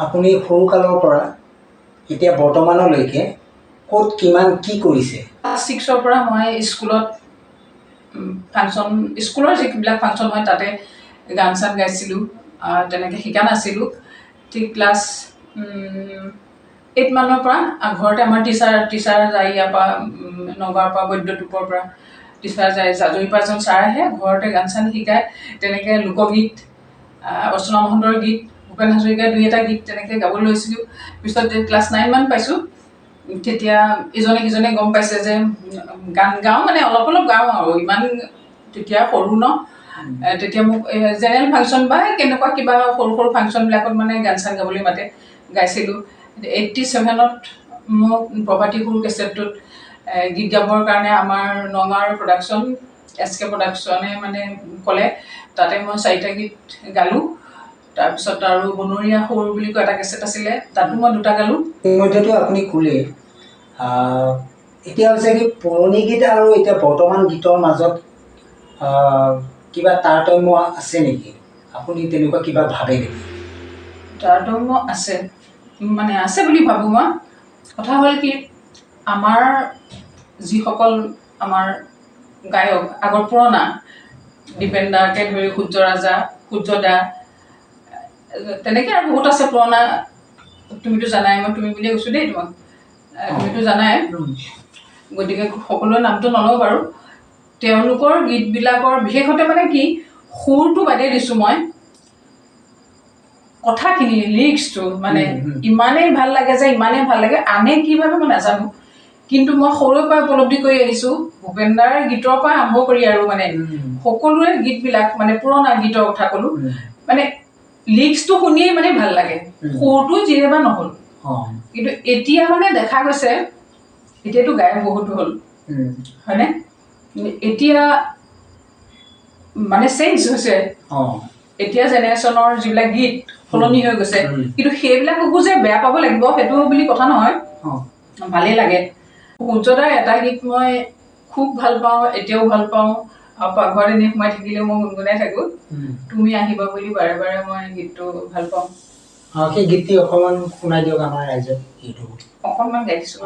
আপুনি সৰু কালৰ পৰা এতিয়া বৰ্তমানলৈকে ক'ত কিমান কি কৰিছে? ক্লাছ 6ৰ পৰা মই স্কুলত ফাংচন স্কুলৰ যিবিলাক ফাংচন হয় তাতে গান চান গাইছিলোঁ, তেনেকৈ শিকা নাছিলোঁ। ঠিক ক্লাছ 8 মানৰ পৰা ঘৰতে আমাৰ টিচাৰ যায়, ইয়াৰ পৰা নগাঁৱৰ পৰা বৈদ্যুতিকৰ পৰা টিচাৰ যায়, জাজৰিৰ পৰা এজন ছাৰ আহে, ঘৰতে গান চান শিকায়। তেনেকৈ লোকগীত, অৰ্চনা মহন্তৰ গীত, ভূপেন হাজৰিকাৰ 2-এটা গীত তেনেকৈ গাবলৈ লৈছিলোঁ। পিছত ক্লাছ 9 মান পাইছোঁ, তেতিয়া ইজনে সিজনে গম পাইছে যে গান গাওঁ, মানে অলপ অলপ গাওঁ আৰু ইমান তেতিয়া সৰু ন। তেতিয়া মোক জেনেৰেল ফাংচন বা কেনেকুৱা কিবা সৰু সৰু ফাংচনবিলাকত মানে গান চান গাবলৈ মাতে, গাইছিলোঁ। 87ত মোক প্ৰভাতী সুৰ কেছেটটোত গীত গাবৰ কাৰণে আমাৰ নগাঁৱৰ প্ৰডাকশ্যন SK প্ৰডাকশ্যনে মানে ক'লে, তাতে মই 4টা গীত গালোঁ। তাৰপিছত আৰু বনৰীয়া সুৰ বুলি কয় এটা কেছেট আছিলে, তাতো মই 2টা গালোঁ। ইতিমধ্যেতো আপুনি ক'লে, এতিয়া হৈছে কি পুৰণি গীত আৰু এতিয়া বৰ্তমান গীতৰ মাজত কিবা তাৰতম্য আছে নেকি? আপুনি তেনেকুৱা কিবা ভাবে নেকি? তাৰতম্য আছে, মানে আছে বুলি ভাবোঁ মই। কথা হ'ল কি, আমাৰ যিসকল আমাৰ গায়ক আগৰ পুৰণা, দীপেন দাকে ধৰি সূৰ্য ৰাজা, সূৰ্য দা, তেনেকৈ আৰু বহুত আছে পুৰণা। তুমিতো জানাই, মই তুমি বুলিয়ে কৈছোঁ দেই তোমাক, তুমিতো জানাই। গতিকে সকলোৰে নামটো নলওঁ বাৰু। তেওঁলোকৰ গীতবিলাকৰ বিশেষতে মানে কি, সুৰটো বাদেই দিছোঁ মই, কথাখিনি লিৰিক্সটো মানে ইমানেই ভাল লাগে যে ইমানেই ভাল লাগে, আনে কি ভাবে মই নাজানো। কিন্তু মই সৰুৰে পৰা উপলব্ধি কৰি আহিছোঁ, ভূপেন দাৰ গীতৰ পৰা আৰম্ভ কৰি আৰু মানে সকলোৰে গীতবিলাক, মানে পুৰণা গীতৰ কথা ক'লোঁ, মানে লিৰিক্সটো শুনিয়েই মানে ভাল লাগে, সুৰটো যিহেবা নহ'ল। কিন্তু এতিয়া মানে দেখা গৈছে, এতিয়াতো গায়ক বহুতো হ'ল, হয়নে? এতিয়া মানে চেঞ্জ হৈছে, এতিয়া জেনেৰেশ্যনৰ যিবিলাক গীত সলনি হৈ গৈছে। কিন্তু সেইবিলাককো যে বেয়া পাব লাগিব সেইটো বুলি কথা নহয়, ভালেই লাগে। সূৰ্যদাৰ এটা গীত মই খুব ভাল পাওঁ, এতিয়াও ভাল পাওঁ, আৰু পাকঘৰত এনেই সোমাই থাকিলেও মই গুণগুণাই থাকোঁ। তুমি আহিবা বুলি বাৰে বাৰে মই গীতটো ভাল পাওঁ। সেই গীতটি অকণমান শুনাই দিয়ক আমাৰ ৰাইজক। অকণমান গাইছোঁ।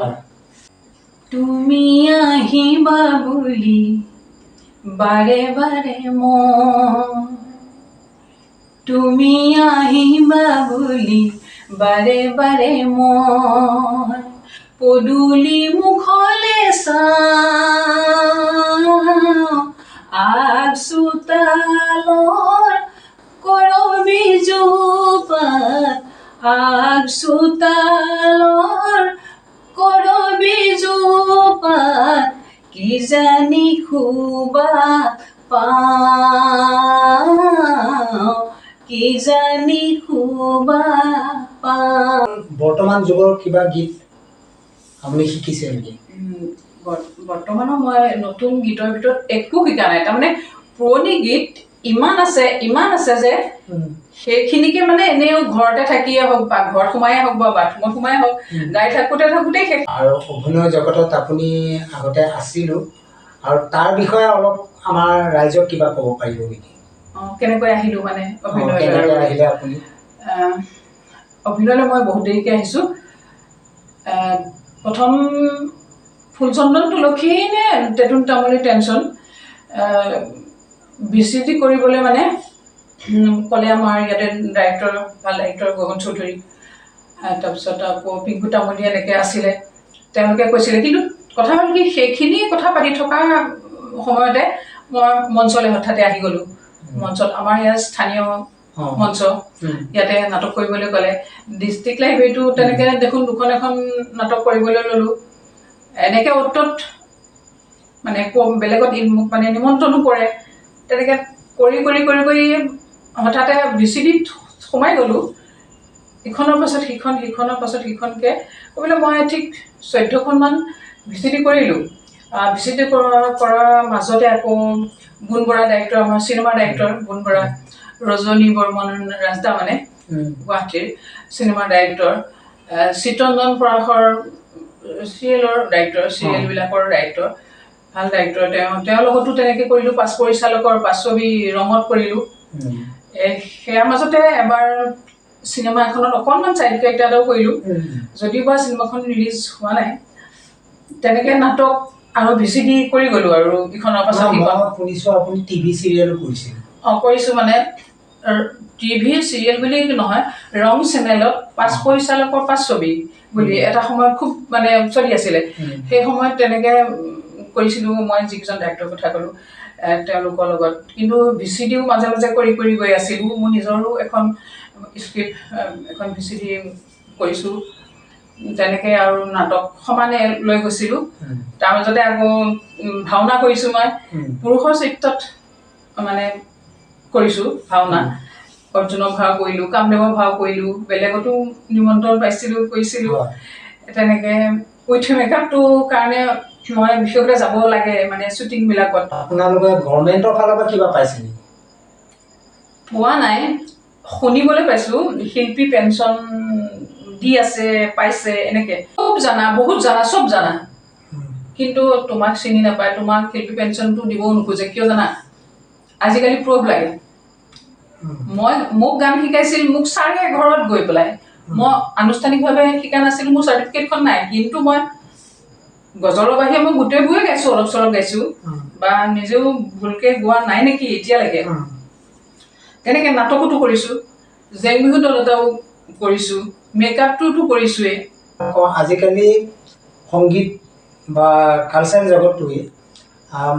তুমি আহিবা বুলি বাৰে বাৰে তুমি আহিবা বুলি বাৰে বাৰে মই পদূলি মুখলে চাওঁ, আগ চোতালৰ কৰবী জোপাত, আগ চোতালৰ কৰবী জোপাত, কি জানি শুবা পাওঁ, কি জানি শুবা পাওঁ। বৰ্তমান যুগৰ কিবা গীত আপুনি শিকিছে নেকি? বৰ্তমানৰ মই নতুন গীতৰ ভিতৰত একো শিকা নাই। তাৰমানে পুৰণি গীত ইমান আছে যে সেইখিনিকে মানে এনেও ঘৰতে থাকিয়ে হওক বা ঘৰত সোমায়ে হওক বা বাথৰুমত সোমায়ে হওক গাই থাকোঁতেই শেষ। আৰু অভিনয় জগতত আপুনি আগতে আছিলোঁ, আৰু তাৰ বিষয়ে অলপ আমাৰ ৰাইজক কিবা ক'ব পাৰিব নেকি? কেনেকৈ আহিলোঁ মানে অভিনয়লৈ? আহিলে আপুনি? অভিনয়লৈ মই বহুত দেৰিকৈ আহিছোঁ। প্ৰথম ফুলচন্দন তুলসী নে তেতুন তামুলী টেনশ্যন VCT কৰিবলৈ মানে ক'লে আমাৰ ইয়াতে ভাল ডাইৰেক্টৰ গগন চৌধুৰী, তাৰপিছত আকৌ পিংকু তামুলী এনেকৈ আছিলে, তেওঁলোকে কৈছিলে। কিন্তু কথা হ'ল কি, সেইখিনি কথা পাতি থকা সময়তে মই মঞ্চলৈ হঠাতে আহি গ'লোঁ। মঞ্চত আমাৰ ইয়াৰ স্থানীয় মঞ্চ, ইয়াতে নাটক কৰিবলৈ ক'লে। ডিষ্ট্ৰিক্ট লাইব্ৰেৰীটো তেনেকৈ দেখোন 2খন নাটক কৰিবলৈ ল'লোঁ। এনেকৈ অ'ত মানে বেলেগত মোক মানে নিমন্ত্ৰণো কৰে। তেনেকৈ কৰি হঠাতে VCTত সোমাই গ'লোঁ। ইখনৰ পাছত সিখন, সিখনৰ পাছত সিখনকৈ ক'বলৈ মই ঠিক 14খনমান VCT কৰিলোঁ। VCT কৰাৰ মাজতে আকৌ গুণ বৰা ডাইৰেক্টৰ, আমাৰ চিনেমাৰ ডাইৰেক্টৰ গুণ বৰা, ৰজনী বৰ্মন ৰাজদা মানে গুৱাহাটীৰ চিনেমাৰ director, Chittaranjan Parashar চিৰিয়েলৰ director, চিৰিয়েলবিলাকৰ director, ভাল ডাইৰেক্টৰ। তেওঁৰ লগতো তেনেকৈ কৰিলোঁ। পাছ পৰিচালকৰ পাছছবি ৰঙত কৰিলোঁ। সেয়াৰ মাজতে এবাৰ চিনেমা এখনত অকণমান চাইড কেৰেক্টাৰ এটাও কৰিলোঁ যদিও বা চিনেমাখন ৰিলিজ হোৱা নাই তেনেকৈ নাটক আৰু VCD কৰি গ'লোঁ আৰু ইখনৰ পাছত সিখন শুনিছোঁ আপুনি টিভি চিৰিয়েলো কৰিছিল কৰিছোঁ মানে টিভি চিৰিয়েল বুলি নহয় ৰং চেনেলত 5 পৰিচালকৰ 5 ছবি বুলি এটা সময়ত খুব মানে চলি আছিলে সেই সময়ত তেনেকৈ কৰিছিলোঁ মই যিকেইজন ডাইৰেক্টৰৰ কথা ক'লোঁ তেওঁলোকৰ লগত কিন্তু VCDও মাজে মাজে কৰি কৰি গৈ আছিলোঁ মোৰ নিজৰো এখন স্ক্ৰিপ্ট এখন VCD কৰিছোঁ তেনেকৈ আৰু নাটক সমানে লৈ গৈছিলোঁ তাৰ মাজতে আকৌ ভাওনা কৰিছোঁ মই পুৰুষৰ চৰিত্ৰত মানে কৰিছোঁ ভাওনা অৰ্জুনৰ ভাও কৰিলোঁ কামদেৱৰ ভাও কৰিলোঁ বেলেগতো নিমন্ত্ৰণ পাইছিলোঁ কৰিছিলোঁ তেনেকৈ উইথ মেকআপটোৰ কাৰণে মই বিশেষকৈ যাব লাগে মানে শ্বুটিংবিলাকত আপোনালোকে গভৰ্ণমেণ্টৰ ফালৰ পৰা কিবা পাইছে নেকি পোৱা নাই শুনিবলৈ পাইছোঁ শিল্পী পেঞ্চন দি আছে পাইছে এনেকৈ খুব জানা বহুত জানা চব জানা কিন্তু তোমাক চিনি নাপায় তোমাক শিল্পী পেঞ্চনটো দিবও নোখোজে কিয় জানা আজিকালি প্ৰুফ লাগে মোক গান শিকাইছিল মোক ছাৰে ঘৰত গৈ পেলাই মই আনুষ্ঠানিকভাৱে শিকা নাছিলোঁ মোৰ চাৰ্টিফিকেটখন নাই কিন্তু মই গজলৰ বাহিৰে মই গোটেইবোৰে গাইছোঁ অলপ চলপ গাইছোঁ বা নিজেও ভুলকৈ গোৱা নাই নেকি এতিয়ালৈকে তেনেকৈ নাটকতো কৰিছোঁ জেং বিহু দল এটাও কৰিছোঁ মেকআপটোতো কৰিছোঁৱেই আজিকালি সংগীত বা কালচাৰেল জগতটোৱে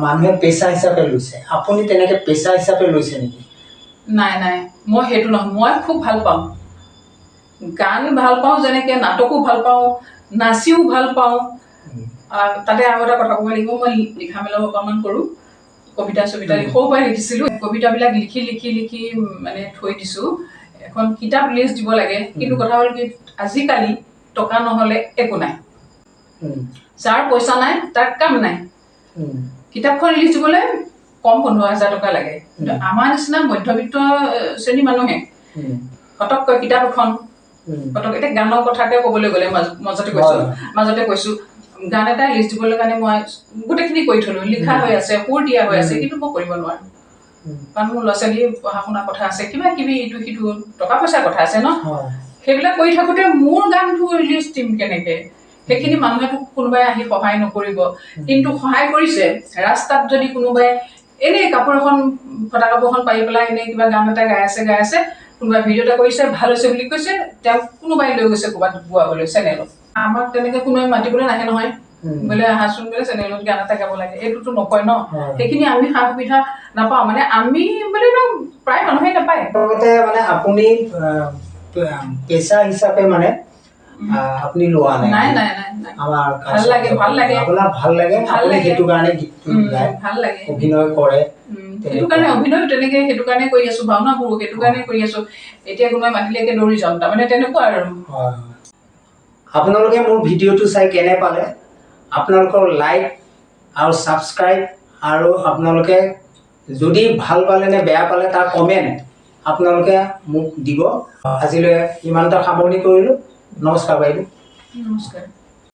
মানুহে পেচা হিচাপে লৈছে আপুনি তেনেকৈ পেচা হিচাপে লৈছে নেকি নাই নাই মই সেইটো নহয় মই খুব ভাল পাওঁ গান ভাল পাওঁ যেনেকৈ নাটকো ভাল পাওঁ নাচিও ভাল পাওঁ তাতে আৰু এটা কথা ক'ব লাগিব মই লিখা মেলাও অকণমান কৰোঁ কবিতা চবিতা সৰুৰ পৰাই লিখিছিলোঁ কবিতাবিলাক লিখি লিখি লিখি মানে থৈ দিছোঁ এখন কিতাপ ৰিলিজ দিব লাগে কিন্তু কথা হ'ল কি আজিকালি টকা নহ'লে একো নাই যাৰ পইচা নাই তাৰ কাম নাই কিতাপখন ৰিলিজ দিবলৈ কম 15,000 টকা লাগে কিন্তু আমাৰ নিচিনা মধ্যবিত্ত শ্ৰেণীৰ মানুহে ফটককৈ কিতাপ এখন ফটক এতিয়া গানৰ কথাকে ক'বলৈ গ'লে মাজতে কৈছোঁ গান এটা ৰিলিজ দিবলৈ কাৰণে মই গোটেইখিনি কৰি থলোঁ লিখা হৈ আছে সুৰ দিয়া হৈ আছে কিন্তু মই কৰিব নোৱাৰোঁ কাৰণ মোৰ ল'ৰা ছোৱালী পঢ়া শুনাৰ কথা আছে কিবা কিবি ইটো সিটো টকা পইচাৰ কথা আছে ন সেইবিলাক কৰি থাকোঁতে মোৰ গানটো ৰিলিজ দিম কেনেকৈ সেইখিনি মানুহেতো কোনোবাই আহি সহায় নকৰিব কিন্তু সহায় কৰিছে ৰাস্তাত যদি কোনোবাই এনেই কাপোৰ এখন ফটা কাপোৰ এখন পাৰি পেলাই এনেই কিবা গান এটা গাই আছে কোনোবাই ভিডিঅ' এটা কৰিছে ভাল হৈছে বুলি কৈছে তেওঁক কোনোবাই লৈ গৈছে ক'ৰবাত গোৱাবলৈ চেনেলত আমাক তেনেকৈ কোনোবাই মাতিবলৈ নাহে নহয় বোলে আহাচোন বোলে চেনেলত গান এটা গাব লাগে এইটোতো নকয় ন সেইখিনি আমি সা সুবিধা নাপাওঁ মানে আমি বুলি প্ৰায় মানুহে নাপায় লগতে মানে আপুনি পেচা হিচাপে মানে আপুনি লোৱা নাই নাই আমাৰ ভাল লাগে আপোনাৰ ভাল লাগে আপুনি সেইটো কাৰণে গীতটো গায় ভাল লাগে অভিনয় কৰে সেইটো কাৰণে অভিনয় তেনেকৈ সেইটো কাৰণে কৰি আছোঁ ভাওনাবোৰ সেইটো কাৰণে কৰি আছোঁ এতিয়া কোনোবাই মাতিলেকে দৌৰি যাওঁ তাৰমানে তেনেকুৱা আৰু আপোনালোকে মোৰ ভিডিঅ'টো চাই কেনে পালে আপোনালোকৰ লাইক আৰু ছাবস্ক্ৰাইব আৰু আপোনালোকে যদি ভাল পালে নে বেয়া পালে তাৰ কমেণ্ট আপোনালোকে মোক দিব আজিলৈ ইমানটা সামৰণি কৰিলোঁ নমস্কাৰ বাইদেউ নমস্কাৰ